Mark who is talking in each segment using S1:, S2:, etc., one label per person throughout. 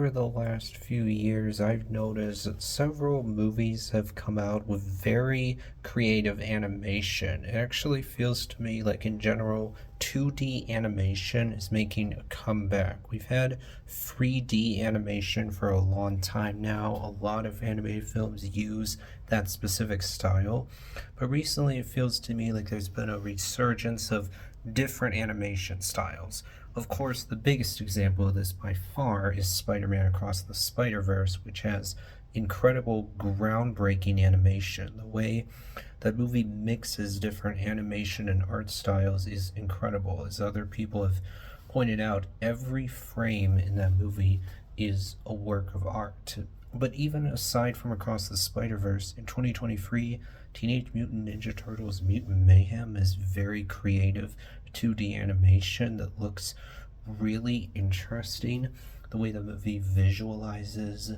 S1: over the last few years, I've noticed that several movies have come out with very creative animation. It actually feels to me like, in general, 2D animation is making a comeback. We've had 3D animation for a long time now. A lot of animated films use that specific style, but recently it feels to me like there's been a resurgence of different animation styles. Of course, the biggest example of this by far is Spider-Man Across the Spider-Verse, which has incredible, groundbreaking animation. The way that movie mixes different animation and art styles is incredible. As other people have pointed out, every frame in that movie is a work of art. But even aside from Across the Spider-Verse, in 2023, Teenage Mutant Ninja Turtles Mutant Mayhem is very creative 2D animation that looks really interesting. The way the movie visualizes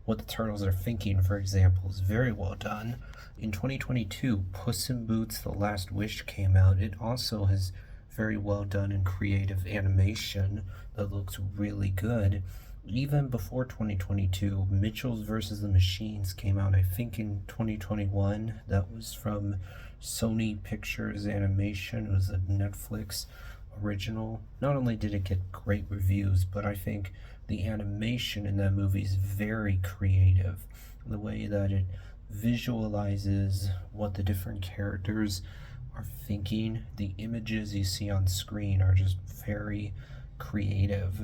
S1: what the turtles are thinking, for example, is very well done. In 2022, Puss in Boots: The Last Wish came out. It also has very well done and creative animation that looks really good. Even before 2022, Mitchell's vs. the Machines came out, I think, in 2021. That was from Sony Pictures Animation. It was a Netflix original. Not only did it get great reviews, but I think the animation in that movie is very creative. The way that it visualizes what the different characters are thinking, the images you see on screen are just very creative.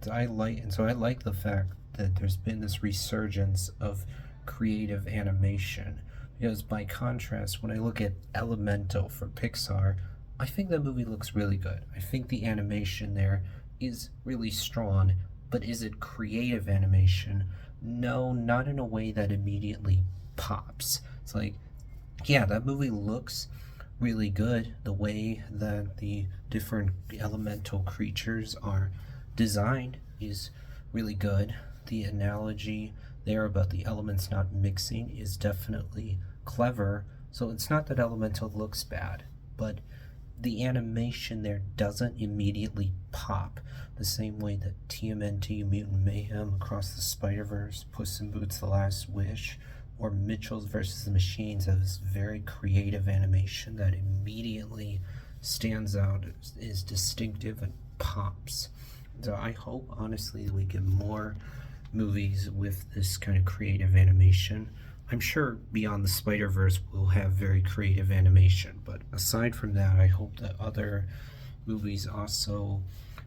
S1: I like the fact that there's been this resurgence of creative animation, because by contrast, when I look at Elemental from Pixar, I think that movie looks really good. I think the animation there is really strong, but is it creative animation? No, not in a way that immediately pops. It's like, yeah, that movie looks really good. The way that the different elemental creatures are designed is really good. The analogy there about the elements not mixing is definitely clever. So it's not that Elemental looks bad, but the animation there doesn't immediately pop the same way that TMNT Mutant Mayhem, Across the Spider-Verse, Puss in Boots: The Last Wish, or Mitchell's vs. the Machines has very creative animation that immediately stands out, is distinctive, and pops. So I hope, honestly, we get more movies with this kind of creative animation. I'm sure Beyond the Spider-Verse will have very creative animation, but aside from that, I hope that other movies also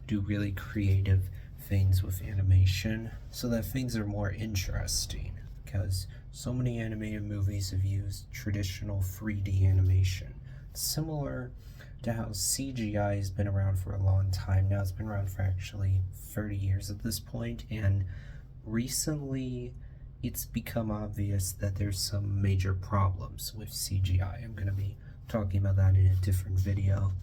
S1: do really creative things with animation so that things are more interesting, because so many animated movies have used traditional 3D animation. Similar to how CGI has been around for a long time now. It's been around for actually 30 years at this point, and recently it's become obvious that there's some major problems with CGI. I'm going to be talking about that in a different video.